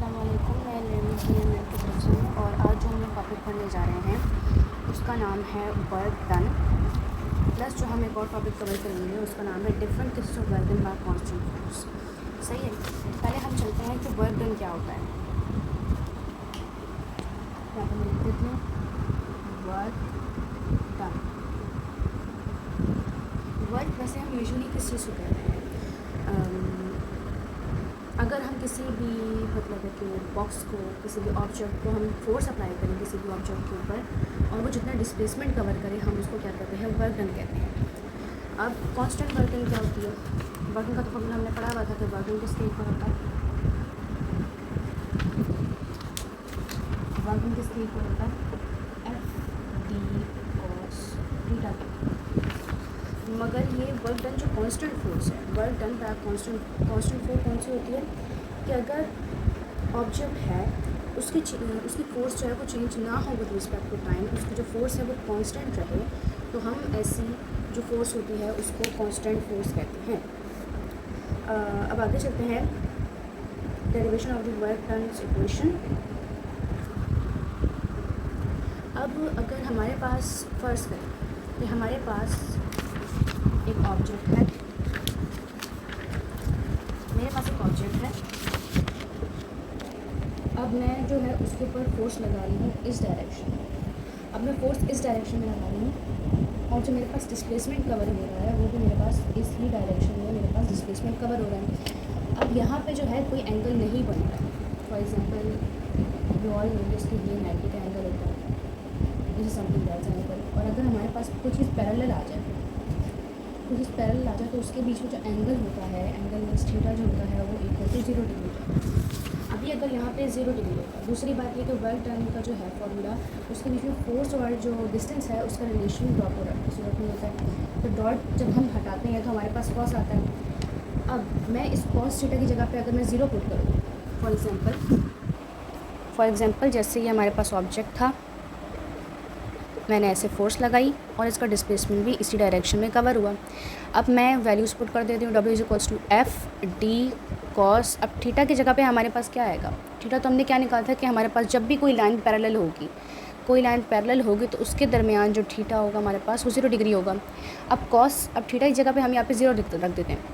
अस्सलामुअलैकुम, मैं लर्निंग की तरफ से हूँ और आज जो हम लोग टॉपिक पढ़ने जा रहे हैं उसका नाम है वर्क डन। प्लस जो हम एक और टॉपिक कवर करेंगे उसका नाम है different cases of work done by constant force. सही है, पहले हम चलते हैं कि वर्क डन क्या होता है। यहाँ पर मैं लिख देती हूँ वर्क डन। वर्क वैसे हम यूजुअली किस चीज़ को कहते हैं, अगर हम किसी भी मतलब है कि बॉक्स को, किसी भी ऑब्जेक्ट को हम फोर्स अप्लाई करें किसी भी ऑब्जेक्ट के ऊपर और वो जितना डिस्प्लेसमेंट कवर करे हम उसको क्या कहते हैं, वर्क डन कहते हैं। अब कांस्टेंट वर्क डन क्या होती है? वर्क डन का तो फॉर्मूला हमने पढ़ा हुआ था कि वर्क डन किसके इक्वल होता है, वर्क डन किसके इक्वल होता है, एफ डी कॉस थीटा। मगर ये वर्क डन जो कांस्टेंट फोर्स है, work done by constant force कौन सी होती है कि अगर ऑब्जेक्ट है उसकी फोर्स जो है वो चेंज ना हो विद रिस्पेक्ट टू टाइम, उसकी जो फोर्स है वो कांस्टेंट रहे, तो हम ऐसी जो फोर्स होती है उसको कांस्टेंट फोर्स कहते हैं। अब आगे चलते हैं derivation of the work done equation. अब अगर हमारे पास फर्ज करें कि हमारे पास एक ऑब्जेक्ट है, मेरे पास एक ऑब्जेक्ट है, अब मैं जो है उसके ऊपर फोर्स लगा रही हूँ इस डायरेक्शन में। अब मैं फोर्स इस डायरेक्शन में लगा रही हूँ और जो मेरे पास डिस्प्लेसमेंट कवर हो रहा है वो भी मेरे पास इस ही डायरेक्शन में मेरे पास डिस्प्लेसमेंट कवर हो रहा है। अब यहाँ पे जो है कोई एंगल नहीं बन रहा है। For example you all know इसके लिए 90 का एंगल होता है, this is something that's angle. और अगर हमारे पास कोई चीज़ पैरेलल आ जाए, तो उसके बीच में जो एंगल होता है, एंगल मीन्स थीटा जो होता है वो इक्वल टू 0 डिग्री होता है। अभी अगर यहाँ पे 0 डिग्री होता है, दूसरी बात ये कि वर्क डन का जो है फॉर्मूला, उसके बीच में फोर्स और जो डिस्टेंस है उसका रिलेशन ड्रॉप हो रहा है, सूरत में होता है। तो डॉट जब हम हटाते हैं तो हमारे पास कॉस आता है। अब मैं इस कॉस थीटा की जगह पे अगर मैं 0 पुट करूँ, फॉर एग्जांपल जैसे ये हमारे पास ऑब्जेक्ट था, मैंने ऐसे फोर्स लगाई और इसका डिस्प्लेसमेंट भी इसी डायरेक्शन में कवर हुआ। अब मैं वैल्यूज़ पुट कर देती हूँ, W is equals to F D cos. अब थीटा की जगह पे हमारे पास क्या आएगा, थीटा तो हमने क्या निकाला था कि हमारे पास जब भी कोई लाइन पैरेलल होगी तो उसके दरमियान जो थीटा होगा हमारे पास वो 0 डिग्री होगा। अब थीटा की जगह पे हम यहाँ पे 0 रख देते हैं।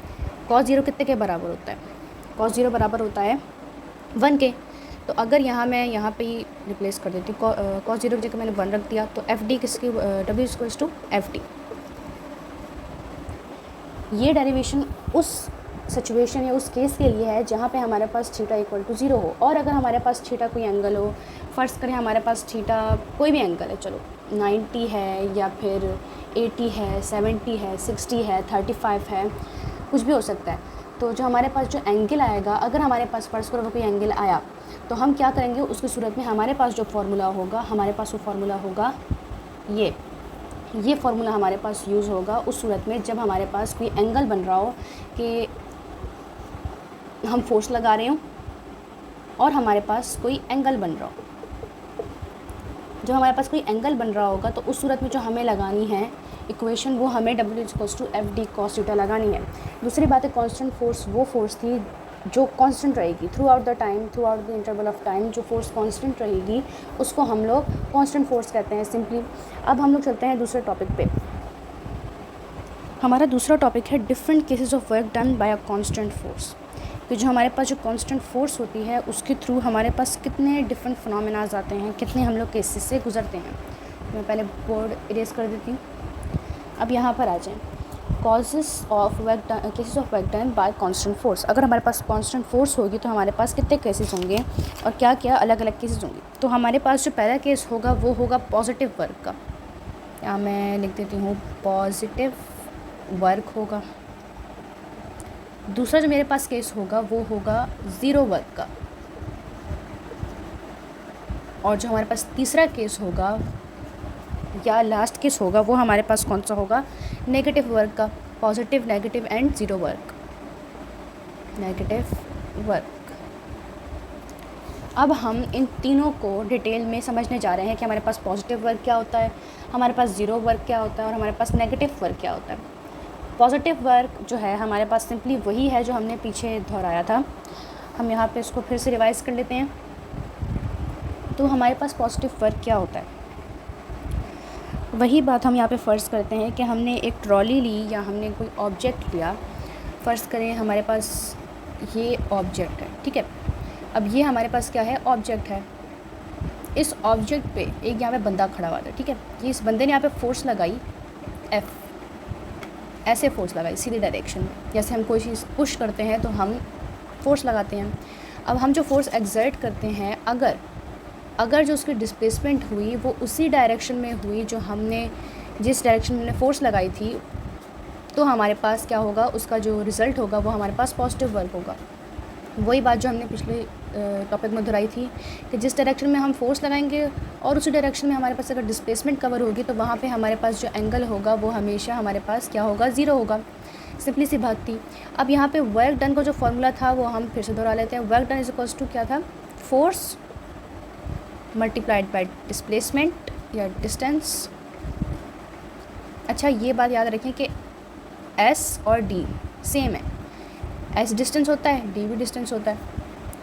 कॉस 0 कितने के बराबर होता है, कॉस 0 बराबर होता है 1 के। तो अगर मैं यहाँ पे ही रिप्लेस कर देती हूँ, कॉस 0 की जगह मैंने 1 रख दिया, तो एफ डी किसकी, W equals to F D. ये डेरिवेशन उस सिचुएशन या उस केस के लिए है जहाँ पे हमारे पास थीटा इक्वल टू 0 हो। और अगर हमारे पास थीटा कोई एंगल हो, फ़र्ज़ करें हमारे पास थीटा कोई भी एंगल है, चलो 90 है या फिर 80 है, 70 है, 60 है, 35 है, कुछ भी हो सकता है। तो जो हमारे पास जो एंगल आएगा, अगर हमारे पास फ़र्ज़ करो कोई एंगल आया, तो हम क्या करेंगे, उसकी सूरत में हमारे पास जो फार्मूला होगा, ये फार्मूला हमारे पास यूज़ होगा उस सूरत में जब हमारे पास कोई एंगल बन रहा हो कि हम फोर्स लगा रहे हो और हमारे पास कोई एंगल बन रहा हो। जब हमारे पास कोई एंगल बन रहा होगा तो उस सूरत में जो हमें लगानी है इक्वेशन, वो हमें W equals to F D cos theta लगानी है। दूसरी बात है, कांस्टेंट फोर्स वो फोर्स थी जो कांस्टेंट रहेगी through out the interval of time. जो फोर्स कांस्टेंट रहेगी उसको हम लोग कांस्टेंट फोर्स कहते हैं सिंपली। अब हम लोग चलते हैं दूसरे टॉपिक पे। हमारा दूसरा टॉपिक है different cases of work done by a constant force. कि जो हमारे पास जो कांस्टेंट फोर्स होती है उसके थ्रू हमारे पास कितने डिफरेंट फिनोमेनाज आते हैं, कितने हम लोग केसेस से गुजरते हैं। मैं पहले बोर्ड इरेज कर देती हूँ। अब यहाँ पर आ जाएँ, cases of work done by constant force. अगर हमारे पास कांस्टेंट फोर्स होगी तो हमारे पास कितने केसेस होंगे और क्या क्या अलग अलग केसेस होंगे। तो हमारे पास जो पहला केस होगा वो होगा पॉजिटिव वर्क का। यहाँ मैं लिख देती हूँ पॉजिटिव वर्क होगा। दूसरा जो मेरे पास केस होगा वो होगा ज़ीरो वर्क का। और जो हमारे पास तीसरा केस होगा या लास्ट केस होगा वो हमारे पास कौन सा होगा, नेगेटिव वर्क का। Positive, negative and zero work, negative work. अब हम इन तीनों को डिटेल में समझने जा रहे हैं कि हमारे पास पॉजिटिव वर्क क्या होता है, हमारे पास ज़ीरो वर्क क्या होता है और हमारे पास नेगेटिव वर्क क्या होता है। पॉजिटिव वर्क जो है हमारे पास सिंपली वही है जो हमने पीछे दोहराया था। हम यहाँ पे इसको फिर से रिवाइज कर लेते हैं। तो हमारे पास पॉजिटिव वर्क क्या होता है, वही बात हम यहाँ पे फ़र्ज़ करते हैं कि हमने एक ट्रॉली ली या हमने कोई ऑब्जेक्ट लिया। फ़र्ज़ करें हमारे पास ये ऑब्जेक्ट है, ठीक है। अब ये हमारे पास क्या है, ऑब्जेक्ट है। इस ऑब्जेक्ट पे एक यहाँ पे बंदा खड़ा हुआ था, ठीक है। ये इस बंदे ने यहाँ पे फोर्स लगाई F, ऐसे फोर्स लगाई सीधी डायरेक्शन में। जैसे हम कोई चीज़ पुश करते हैं तो हम फोर्स लगाते हैं। अब हम जो फोर्स एक्सर्ट करते हैं, अगर जो उसकी डिस्प्लेसमेंट हुई वो उसी डायरेक्शन में हुई जो हमने जिस डायरेक्शन में फोर्स लगाई थी, तो हमारे पास क्या होगा, उसका जो रिज़ल्ट होगा वो हमारे पास पॉजिटिव वर्क होगा। वही बात जो हमने पिछले टॉपिक में दोहराई थी कि जिस डायरेक्शन में हम फोर्स लगाएंगे और उसी डायरेक्शन में हमारे पास अगर डिस्प्लेसमेंट कवर होगी तो वहाँ पे हमारे पास जो एंगल होगा वो हमेशा हमारे पास क्या होगा, ज़ीरो होगा। सिंपली सी बात थी। अब यहाँ पे वर्क डन का जो फॉर्मूला था वो हम फिर से दोहरा लेते हैं। Work done is equals to क्या था, फोर्स मल्टीप्लाइड बाय डिस्प्लेसमेंट या डिस्टेंस। अच्छा, ये बात याद रखें कि S और D सेम है। S डिस्टेंस होता है, D भी डिस्टेंस होता है,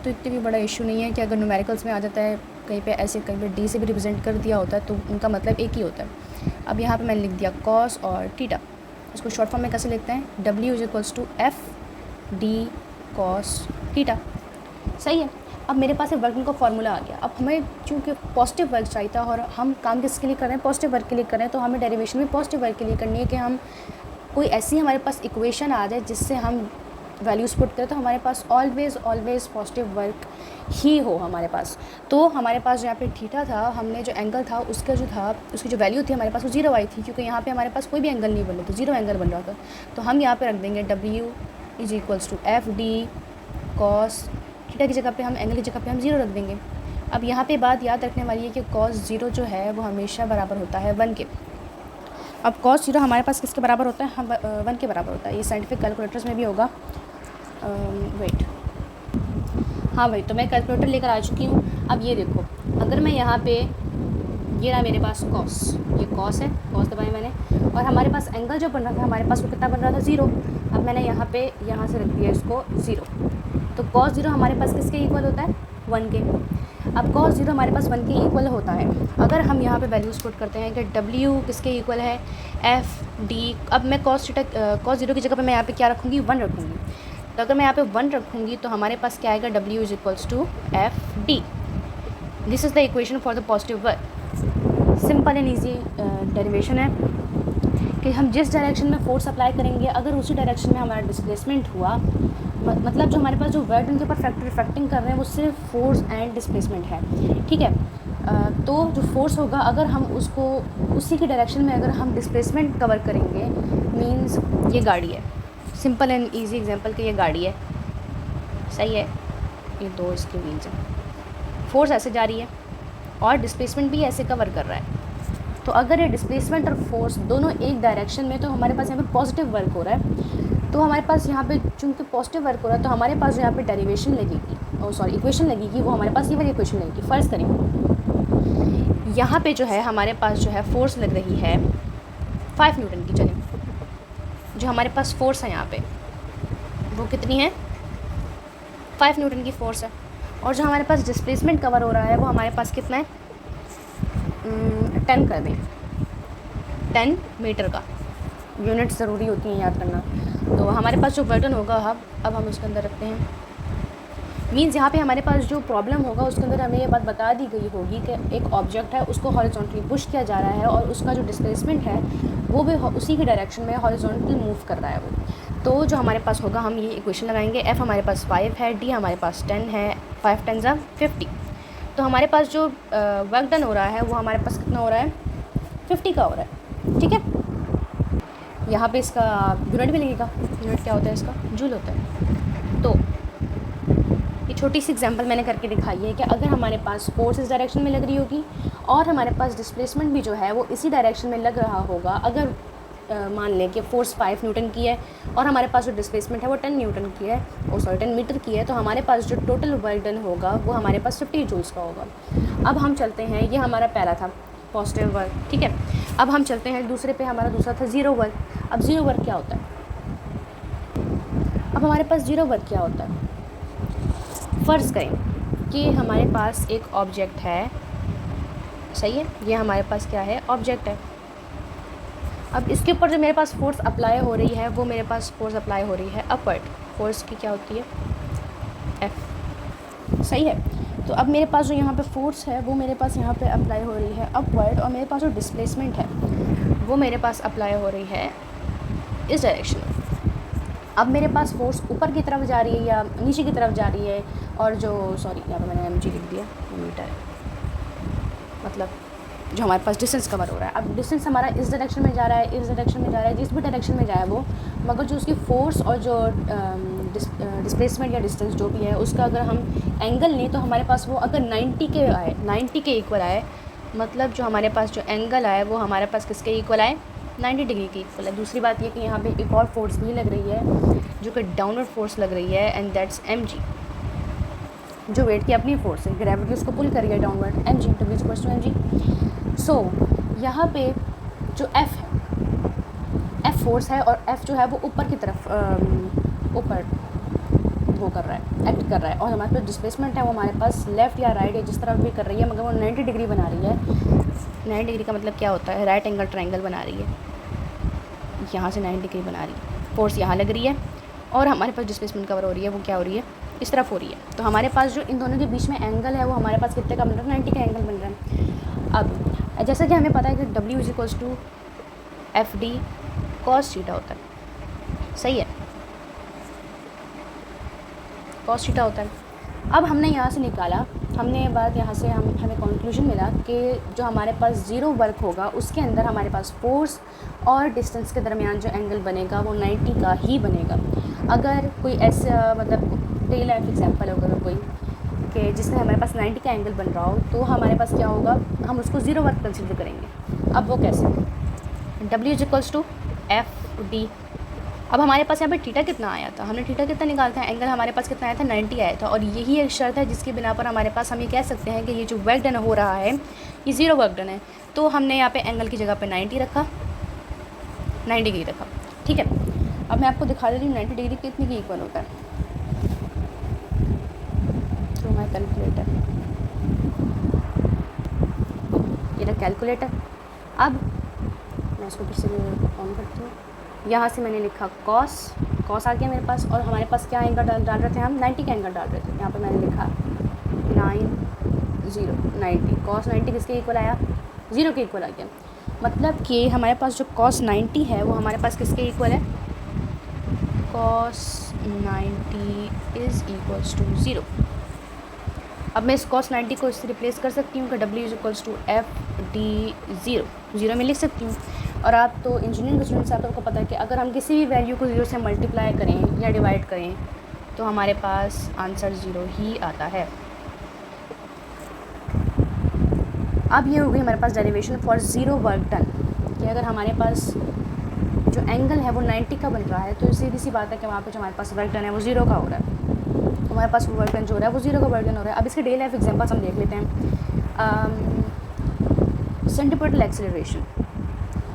तो इतनी भी बड़ा इशू नहीं है कि अगर न्यूमेरिकल्स में आ जाता है कहीं पे ऐसे, कहीं पे D से भी रिप्रेजेंट कर दिया होता है तो उनका मतलब एक ही होता है। अब यहाँ पे मैंने लिख दिया कॉस और थीटा। इसको शॉर्ट फॉर्म में कैसे लिखते हैं, W is equals to F D cos theta. सही है। अब मेरे पास एक वर्किंग का फॉर्मूला आ गया। अब हमें चूँकि पॉजिटिव वर्क चाहिए था और हम काम किसके लिए कर रहे हैं, पॉजिटिव वर्क के लिए कर रहे हैं, तो हमें डेरिवेशन भी पॉजिटिव वर्क के लिए करनी है कि हम कोई ऐसी हमारे पास इक्वेशन आ जाए जिससे हम वैल्यूज़ पुट करें तो हमारे पास ऑलवेज़ पॉजिटिव वर्क ही हो हमारे पास। तो हमारे पास जो यहाँ पे थीटा था, हमने जो एंगल था उसका जो था, उसकी जो वैल्यू थी हमारे पास वो ज़ीरो आई थी, क्योंकि यहाँ पे हमारे पास कोई भी एंगल नहीं बन रहा था, ज़ीरो एंगल बन रहा था। तो हम यहाँ पे रख देंगे W is equals to F D cos theta की जगह पे हम एंगल की जगह पे हम ज़ीरो रख देंगे। अब यहाँ पे बात याद रखने वाली है कि कॉस ज़ीरो जो है वो हमेशा बराबर होता है 1 के। अब कॉस ज़ीरो हमारे पास किसके बराबर होता है, हम 1 के बराबर होता है। ये साइंटिफिक कैलकुलेटर्स में भी होगा। वेट, हाँ भाई, तो मैं कैलकुलेटर लेकर आ चुकी हूँ। अब ये देखो, अगर मैं यहाँ पे, ये रहा मेरे पास कॉस, ये कॉस है, कॉस दबाया मैंने, और हमारे पास एंगल जो बन रहा था हमारे पास वो कितना बन रहा था, ज़ीरो। अब मैंने यहाँ से रख दिया इसको ज़ीरो। तो कॉस ज़ीरो हमारे पास किसके इक्वल होता है, 1 के। अब कॉस ज़ीरो हमारे पास 1 के इक्वल होता है। अगर हम यहाँ पे वैल्यूज़ पुट करते हैं कि W किसके इक्वल है, F D। अब मैं कॉस ज़ीरो की जगह पे मैं यहाँ पे क्या रखूँगी, 1 रखूँगी। तो अगर मैं यहाँ पे 1 रखूँगी तो हमारे पास क्या आएगा, W is equals to F D। This is the equation for the positive work. Simple and easy derivation है कि हम जिस डायरेक्शन में फोर्स अप्लाई करेंगे, अगर उसी डायरेक्शन में हमारा डिस्प्लेसमेंट हुआ, मतलब जो हमारे पास जो वर्क उनके ऊपर रिफ्लेक्टिंग कर रहे हैं वो सिर्फ फोर्स एंड डिस्प्लेसमेंट है, ठीक है। तो जो फोर्स होगा, अगर हम उसको उसी की डायरेक्शन में अगर हम डिस्प्लेसमेंट कवर करेंगे, मींस ये गाड़ी है, सिंपल एंड ईजी एग्जांपल कि ये गाड़ी है, सही है, ये दो इसके व्हील्स हैं, फोर्स ऐसे जा रही है और डिस्प्लेसमेंट भी ऐसे कवर कर रहा है। तो अगर ये डिस्प्लेसमेंट और फोर्स दोनों एक डायरेक्शन में, तो हमारे पास यहाँ पे पॉजिटिव वर्क हो रहा है। तो हमारे पास यहाँ पे चूँकि पॉजिटिव वर्क हो रहा है तो हमारे पास जो यहाँ पे डेरिवेशन लगेगी, इक्वेशन लगेगी, वो हमारे पास ये वाली इक्वेशन लगेगी। फ़र्ज़ करें यहाँ पे जो है हमारे पास जो है फोर्स लग रही है 5 न्यूटन की। चलें, जो हमारे पास फोर्स है यहाँ पे वो कितनी है, 5 न्यूटन की फोर्स है। और जो हमारे पास डिस्प्लेसमेंट कवर हो रहा है वो हमारे पास कितना है, 10 कर दें, 10 मीटर का। यूनिट ज़रूरी होती हैं याद करना। तो हमारे पास जो वर्क डन होगा अब हम उसके अंदर रखते हैं। मीन्स यहाँ पे हमारे पास जो प्रॉब्लम होगा उसके अंदर हमें ये बात बता दी गई होगी कि एक ऑब्जेक्ट है, उसको हॉरिजॉन्टली पुश किया जा रहा है और उसका जो डिस्प्लेसमेंट है वो भी उसी की डायरेक्शन में हॉरिजॉन्टली मूव कर रहा है वो। तो जो हमारे पास होगा, हम ये इक्वेशन लगाएंगे। F हमारे पास 5 है, D हमारे पास 10 है, 5 10 ज़ा 50। तो हमारे पास जो वर्क डन हो रहा है वो हमारे पास कितना हो रहा है, 50 का हो रहा है, ठीक है। यहाँ पे इसका यूनिट भी लगेगा। यूनिट क्या होता है इसका, जूल होता है। तो ये छोटी सी एग्जांपल मैंने करके दिखाई है कि अगर हमारे पास फोर्स इस डायरेक्शन में लग रही होगी और हमारे पास डिस्प्लेसमेंट भी जो है वो इसी डायरेक्शन में लग रहा होगा, अगर मान लें कि फोर्स 5 न्यूटन की है और हमारे पास जो डिस्प्लेसमेंट है वो 10 न्यूटन की है, 10 मीटर की है, तो हमारे पास जो टोटल वर्क डन होगा वो हमारे पास 50 जूल्स का होगा। अब हम चलते हैं, ये हमारा पहला था पॉजिटिव वर्क, ठीक है। अब हम चलते हैं दूसरे पे, हमारा दूसरा था ज़ीरो वर्क। अब ज़ीरो वर्क क्या होता है, अब हमारे पास ज़ीरो वर्क क्या होता है, फ़र्ज़ करें कि हमारे पास एक ऑब्जेक्ट है, सही है, ये हमारे पास क्या है, ऑब्जेक्ट है। अब इसके ऊपर जो मेरे पास फोर्स अप्लाई हो रही है वो मेरे पास फोर्स अप्लाई हो रही है अपवर्ड, फोर्स की क्या होती है, F, सही है। तो अब मेरे पास जो यहाँ पे फोर्स है वो मेरे पास यहाँ पे अप्लाई हो रही है अपवर्ड, और मेरे पास जो डिस्प्लेसमेंट है वो मेरे पास अप्लाई हो रही है इस डायरेक्शन में। अब मेरे पास फोर्स ऊपर की तरफ जा रही है या नीचे की तरफ जा रही है, और जो सॉरी यहाँ पर मैंने mg लिख दिया, मीटर है, मतलब जो हमारे पास डिस्टेंस कवर हो रहा है। अब डिस्टेंस हमारा इस डायरेक्शन में जा रहा है, इस डायरेक्शन में जा रहा है, जिस भी डायरेक्शन में जाए वो, मगर जो उसकी फ़ोर्स और जो डिस्प्लेसमेंट या डिस्टेंस जो भी है उसका अगर हम एंगल लें तो हमारे पास वो अगर 90 के आए, 90 के इक्वल आए, मतलब जो हमारे पास जो एंगल आए वो हमारे पास किसके इक्वल आए, 90 डिग्री के इक्वल है। दूसरी बात ये कि यहाँ पे एक और फोर्स भी लग रही है जो कि डाउनवर्ड फोर्स लग रही है, एंड दैट्स mg, जो वेट की अपनी फोर्स है, ग्रेविटी उसको पुल कर रही है downward, mg to be equals to mg। So यहाँ पे जो f है, f फोर्स है, और f जो है वो ऊपर की तरफ ऊपर वो कर रहा है, एक्ट कर रहा है, और हमारे पास डिस्प्लेसमेंट है वो हमारे पास लेफ़्ट या राइट या जिस तरफ भी कर रही है, मगर वो 90 डिग्री बना रही है। 90 डिग्री का मतलब क्या होता है, राइट एंगल ट्रायंगल बना रही है, यहाँ से 90 डिग्री बना रही है, फोर्स यहाँ लग रही है, और हमारे पास डिस्प्लेसमेंट कवर हो रही है, वो क्या हो रही है, इस तरफ हो रही है। तो हमारे पास जो इन दोनों के बीच में एंगल है वो हमारे पास कितने का बन रहा है, 90 का एंगल बन रहा है। अब जैसा कि हमें पता है कि W equals to FD cos theta होता है, सही है, cos थीटा होता है। अब हमने यहाँ से निकाला, हमने बात यहाँ से हमें कंक्लूजन मिला कि जो हमारे पास ज़ीरो वर्क होगा उसके अंदर हमारे पास फोर्स और डिस्टेंस के दरमियान जो एंगल बनेगा वो 90 का ही बनेगा। अगर कोई ऐसा मतलब रियल लाइफ एग्जांपल होगा कोई कि जिसमें हमारे पास 90 का एंगल बन रहा हो, तो हमारे पास क्या होगा, हम उसको ज़ीरो वर्क कंसिडर करेंगे। अब वो कैसे, W इक्वल्स टू FD। अब हमारे पास यहाँ पे थीटा कितना आया था, हमने थीटा कितना निकाला था, एंगल हमारे पास कितना आया था, 90 आया था, और यही एक शर्त है जिसकी बिना पर हमारे पास हम ये कह सकते हैं कि ये जो वर्क डन हो रहा है ये ज़ीरो वर्क डन है। तो हमने यहाँ पे एंगल की जगह पे 90 रखा, 90 डिग्री रखा, ठीक है। अब मैं आपको दिखा देती हूँ 90 डिग्री कितने की इक्वल होता है। तो हमारा कैलकुलेटर, ये रहा कैलकुलेटर। अब मैं इसको फिर से ऑन करती हूँ, यहाँ से मैंने लिखा कॉस आ गया मेरे पास, और हमारे पास क्या एंगल डाल रहे थे, हम 90 का एंगल डाल रहे थे। यहाँ पे मैंने लिखा 90 कॉस 90 किसके इक्वल आया, ज़ीरो के इक्वल आ गया। मतलब कि हमारे पास जो कॉस 90 है वो हमारे पास किसके इक्वल है, cos 90 is equals to zero. अब मैं इस कॉस 90 को इससे रिप्लेस कर सकती हूँ कि W is equals to FD zero में लिख सकती हूँ। और आप तो इंजीनियरिंग के स्टूडेंट्स आप आपको पता है कि अगर हम किसी भी वैल्यू को ज़ीरो से मल्टीप्लाई करें या डिवाइड करें तो हमारे पास आंसर ज़ीरो ही आता है। अब ये हो गई हमारे पास derivation for zero work done, कि अगर हमारे पास जो एंगल है वो 90 का बन रहा है तो सीधी सी बात है कि वहाँ पे जो हमारे पास वर्क डन है वो ज़ीरो का हो रहा है, तो हमारे पास वो वर्क डन जो हो रहा है वो ज़ीरो का वर्क डन हो रहा है। अब इसके डे लाइफ एग्जांपल्स हम देख लेते हैं। सेंटीपिटल एक्सेलरेशन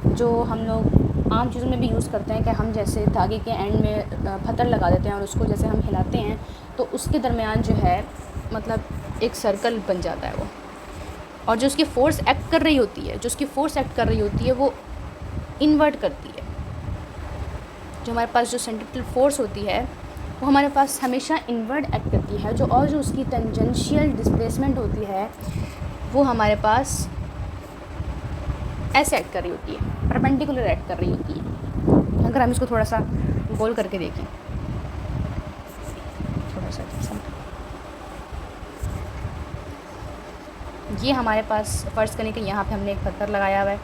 जो हम लोग आम चीज़ों में भी यूज़ करते हैं कि हम जैसे धागे के एंड में पत्थर लगा देते हैं और उसको जैसे हम हिलाते हैं तो उसके दरमियान जो है मतलब एक सर्कल बन जाता है वो, और जो उसकी फ़ोर्स एक्ट कर रही होती है, वो इन्वर्ट करती है। जो हमारे पास जो सेंट्रिपिटल फोर्स होती है वो हमारे पास हमेशा इन्वर्ट एक्ट करती है, और जो उसकी टेंजेंशियल डिस्प्लेसमेंट होती है वो हमारे पास ऐसे एक्ट कर रही होती है, परपेंडिकुलर एक्ट कर रही होती है। अगर हम इसको थोड़ा सा गोल करके देखें, थोड़ा सा ये हमारे पास फ़र्ज़ करने के यहाँ पे हमने एक पत्थर लगाया हुआ है,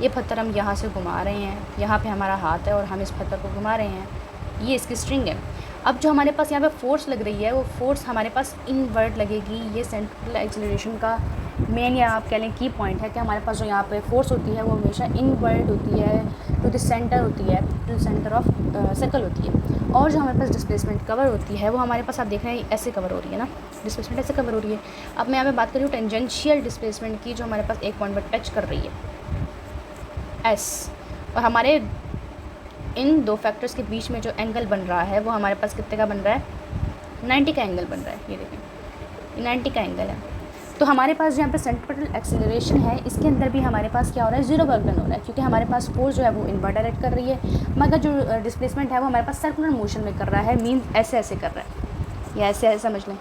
ये पत्थर हम यहाँ से घुमा रहे हैं, यहाँ पे हमारा हाथ है और हम इस पत्थर को घुमा रहे हैं, ये इसकी स्ट्रिंग है। अब जो हमारे पास यहाँ पे फोर्स लग रही है वो फोर्स हमारे पास इनवर्ट लगेगी। ये सेंट्रिपिटल एक्सेलरेशन का मेन या आप कह लें की पॉइंट है कि हमारे पास जो यहाँ पे फोर्स होती है वो हमेशा इनवर्ट होती है, टू द सेंटर होती है, to the centre of circle होती है। और जो हमारे पास डिस्प्लेसमेंट कवर होती है वो हमारे पास आप देख रहे हैं ऐसे कवर हो रही है ना, डिस्प्लेसमेंट ऐसे कवर हो रही है। अब मैं यहाँ पे बात करूँ टेंजेंशियल डिस्प्लेसमेंट की, जो हमारे पास एक पॉइंट पर टच कर रही है एस, और हमारे इन दो फैक्टर्स के बीच में जो एंगल बन रहा है वो हमारे पास कितने का बन रहा है, 90 का एंगल बन रहा है, ये देखें 90 का एंगल है। तो हमारे पास जो यहाँ पे सेंट्रिपेटल एक्सेलरेशन है, इसके अंदर भी हमारे पास क्या हो रहा है, ज़ीरो वर्क डन हो रहा है, क्योंकि हमारे पास फोर्स जो है वो इनवर्ट डायरेक्ट कर रही है, मगर जो डिस्प्लेसमेंट है वो हमारे पास सर्कुलर मोशन में कर रहा है, मीन्स ऐसे ऐसे कर रहा है, या ऐसे ऐसे समझ लें।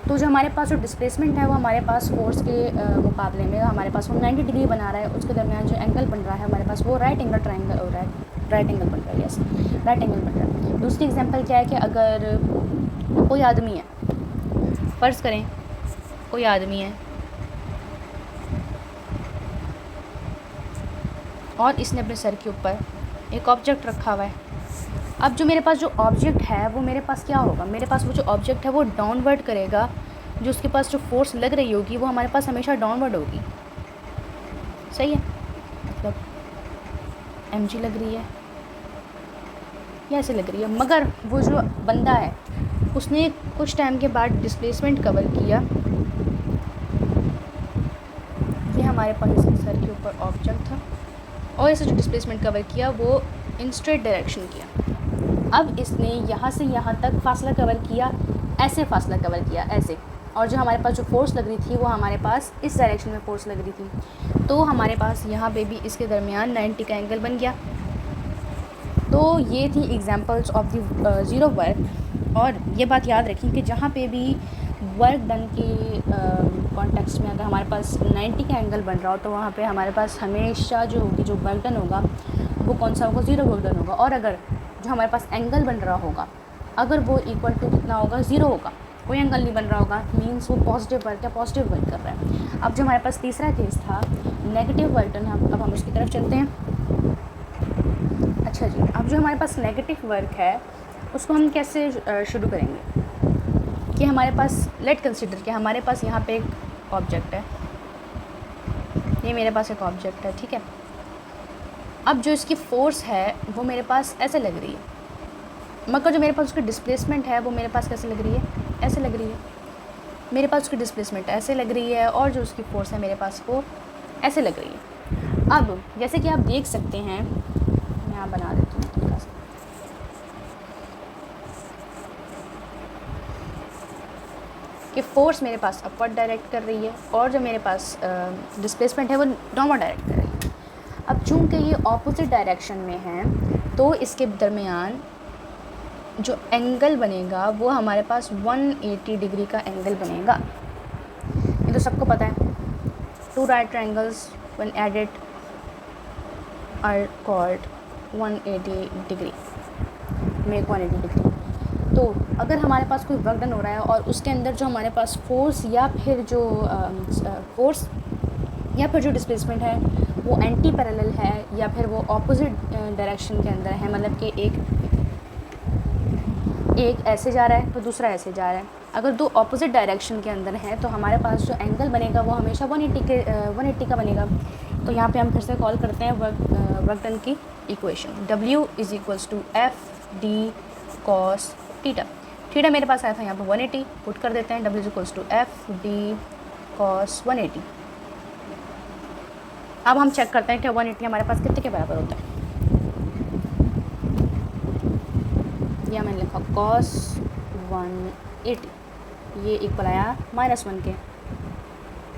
तो जो हमारे पास जो डिस्प्लेसमेंट है वो हमारे पास फोर्स के मुकाबले में हमारे पास वो 90 डिग्री बना रहा है, उसके दरमियान जो एंगल बन रहा है हमारे पास वो राइट एंगल ट्रायंगल हो रहा है, राइट एंगल बन रहा है, यस राइट एंगल बन रहा है। दूसरी एग्जांपल क्या है कि अगर कोई आदमी है, फ़र्ज़ करें कोई आदमी है और इसने अपने सर के ऊपर एक ऑब्जेक्ट रखा हुआ है। अब जो मेरे पास जो ऑब्जेक्ट है वो मेरे पास क्या होगा, मेरे पास वो जो ऑब्जेक्ट है वो डाउनवर्ड करेगा, जो उसके पास जो फोर्स लग रही होगी वो हमारे पास हमेशा डाउनवर्ड होगी, सही है, मतलब mg लग रही है या ऐसे लग रही है। मगर वो जो बंदा है उसने कुछ टाइम के बाद डिस्प्लेसमेंट कवर किया, ये हमारे पास इसके सर के ऊपर ऑब्जेक्ट था और इसे जो डिस्प्लेसमेंट कवर किया वो इन स्ट्रेट डायरेक्शन किया। अब इसने यहाँ से यहाँ तक फासला कवर किया, ऐसे फासला कवर किया ऐसे, और जो हमारे पास जो फोर्स लग रही थी वो हमारे पास इस डायरेक्शन में फोर्स लग रही थी, तो हमारे पास यहाँ पे भी इसके दरमियान 90 का एंगल बन गया। तो ये थी examples of the zero work. और ये बात याद रखें कि जहाँ पे भी वर्क डन के कॉन्टेक्स्ट में अगर हमारे पास 90 का एंगल बन रहा हो तो वहाँ पे हमारे पास हमेशा जो होगी जो वर्क डन होगा वो कौन सा होगा, ज़ीरो वर्क डन होगा। और अगर जो हमारे पास एंगल बन रहा होगा अगर वो इक्वल टू कितना होगा, ज़ीरो होगा, कोई एंगल नहीं बन रहा होगा, मीन्स वो पॉजिटिव वर्क या पॉजिटिव वर्क कर रहा है। अब जो हमारे पास तीसरा केस था नेगेटिव वर्क डन, अब हम उसकी तरफ चलते हैं। अच्छा जी, अब जो हमारे पास नेगेटिव वर्क है उसको हम कैसे शुरू करेंगे कि हमारे पास लेट कंसिडर कि हमारे पास यहाँ पे एक ऑब्जेक्ट है, ये मेरे पास एक ऑब्जेक्ट है, ठीक है। अब जो इसकी फ़ोर्स है वो मेरे पास ऐसे लग रही है, मगर जो मेरे पास उसकी डिस्प्लेसमेंट है वो मेरे पास कैसे लग रही है, ऐसे लग रही है। मेरे पास उसकी डिस्प्लेसमेंट ऐसे लग रही है और जो उसकी फ़ोर्स है मेरे पास वो ऐसे लग रही है। अब जैसे कि आप देख सकते हैं, मैं यहाँ बना देती हूँ थोड़ा सा, कि फ़ोर्स मेरे पास अपवर्ड डायरेक्ट कर रही है और जो मेरे पास डिस्प्लेसमेंट है वो डाउनवर्ड डायरेक्ट कर रही है। अब चूँकि ये ऑपोजिट डायरेक्शन में है तो इसके दरमियान जो एंगल बनेगा वो हमारे पास 180 डिग्री का एंगल बनेगा। ये तो सबको पता है, two right triangles when added are called 180 degree, make 180 degree. तो अगर हमारे पास कोई वर्क डन हो रहा है और उसके अंदर जो हमारे पास फोर्स या फिर जो डिस्प्लेसमेंट है वो एंटी पैरेलल है या फिर वो ऑपोजिट डायरेक्शन के अंदर है, मतलब कि एक ऐसे जा रहा है तो दूसरा ऐसे जा रहा है, अगर दो ऑपोजिट डायरेक्शन के अंदर हैं तो हमारे पास जो एंगल बनेगा वो हमेशा 180 का बनेगा। तो यहाँ पे हम फिर से कॉल करते हैं वर्क डन की equation, W = FD cos theta. Theta मेरे पास आया था यहाँ पे 180, पुट कर देते हैं, W = FD cos 180। अब हम चेक करते हैं कि 180 हमारे पास कितने के बराबर होता है। यह मैंने लिखा cos 180, ये इक्वल आया -1 के,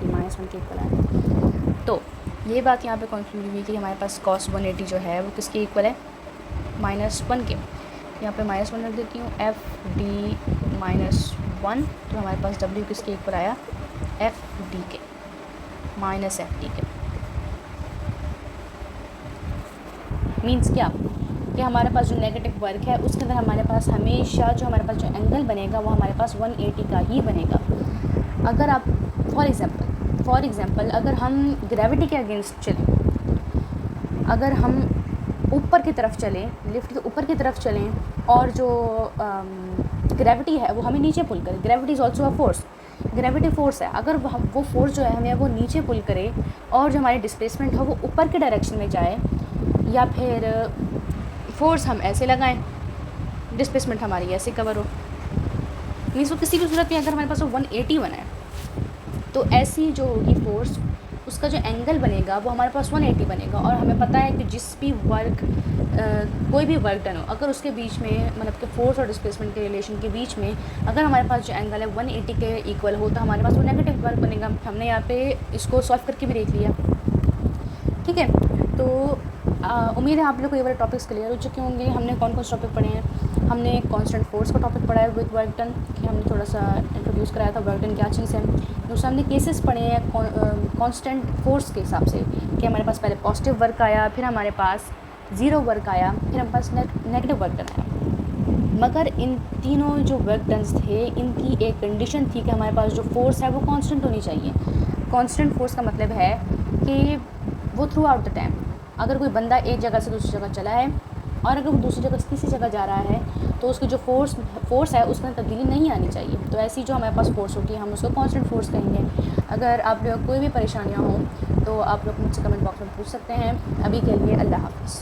-1 के इक्वल आया। तो ये बात यहाँ पे कंक्लूड हुई कि हमारे पास cos 180 जो है वो किसके इक्वल है, -1 के। यहाँ पे -1 रख देती हूँ, FD -1, तो हमारे पास W किसके इक्वल आया, FD के, -FD के। मीन्स क्या कि हमारे पास जो नेगेटिव वर्क है उसके अंदर हमारे पास हमेशा जो हमारे पास जो एंगल बनेगा वो हमारे पास 180 का ही बनेगा। अगर आप फॉर एग्ज़ाम्पल अगर हम ग्रेविटी के अगेंस्ट चलें, अगर हम ऊपर की तरफ चलें, लिफ्ट के ऊपर की तरफ चलें और जो ग्रेविटी है वो हमें नीचे पुल करे, gravity is also a force, gravity force है, अगर वो फोर्स जो है हमें वो नीचे पुल करे और जो हमारी डिस्प्लेसमेंट है वो ऊपर के डायरेक्शन में जाए, या फिर फोर्स हम ऐसे लगाएं, डिस्प्लेसमेंट हमारी ऐसे कवर हो, मीन्स वो किसी भी सूरत में अगर हमारे पास वो 180 बना है तो ऐसी जो होगी फोर्स उसका जो एंगल बनेगा वो हमारे पास 180 बनेगा। और हमें पता है कि जिस भी वर्क कोई भी वर्क डन हो, अगर उसके बीच में मतलब कि फोर्स और डिस्प्लेसमेंट के रिलेशन के बीच में अगर हमारे पास जो एंगल है 180 के इक्वल हो, तो हमारे पास वो नेगेटिव वर्क बनेगा। हमने यहाँ पे इसको सॉल्व करके भी देख लिया, ठीक है। तो उम्मीद है आप लोग को ये वाले टॉपिक्स क्लियर हो चुके होंगे। हमने कौन कौन से टॉपिक पढ़े हैं। हमने कांस्टेंट फोर्स का टॉपिक पढ़ा है विद वर्क डन, कि हमने थोड़ा सा इंट्रोड्यूस कराया था वर्क डन क्या चीज़ है। दूसरा हमने केसेस पढ़े हैं कांस्टेंट फोर्स के हिसाब से, कि हमारे पास पहले पॉजिटिव वर्क आया, फिर हमारे पास ज़ीरो वर्क आया, फिर हमारे पास नेगेटिव वर्क डन आया। मगर इन तीनों जो वर्क डन्स थे इनकी एक कंडीशन थी कि हमारे पास जो फोर्स है वो कांस्टेंट होनी चाहिए। कांस्टेंट फोर्स का मतलब है कि वो थ्रू आउट द टाइम, अगर कोई बंदा एक जगह से दूसरी जगह चला है और अगर वो दूसरी जगह से तीसरी जगह जा रहा है तो उसकी जो फोर्स है उसमें तब्दीली नहीं आनी चाहिए। तो ऐसी जो हमारे पास फोर्स होगी हम उसको कांस्टेंट फोर्स कहेंगे। अगर आप लोग कोई भी परेशानियाँ हों तो आप लोग मुझसे कमेंट बॉक्स में पूछ सकते हैं। अभी के लिए अल्लाह हाफ़िज़।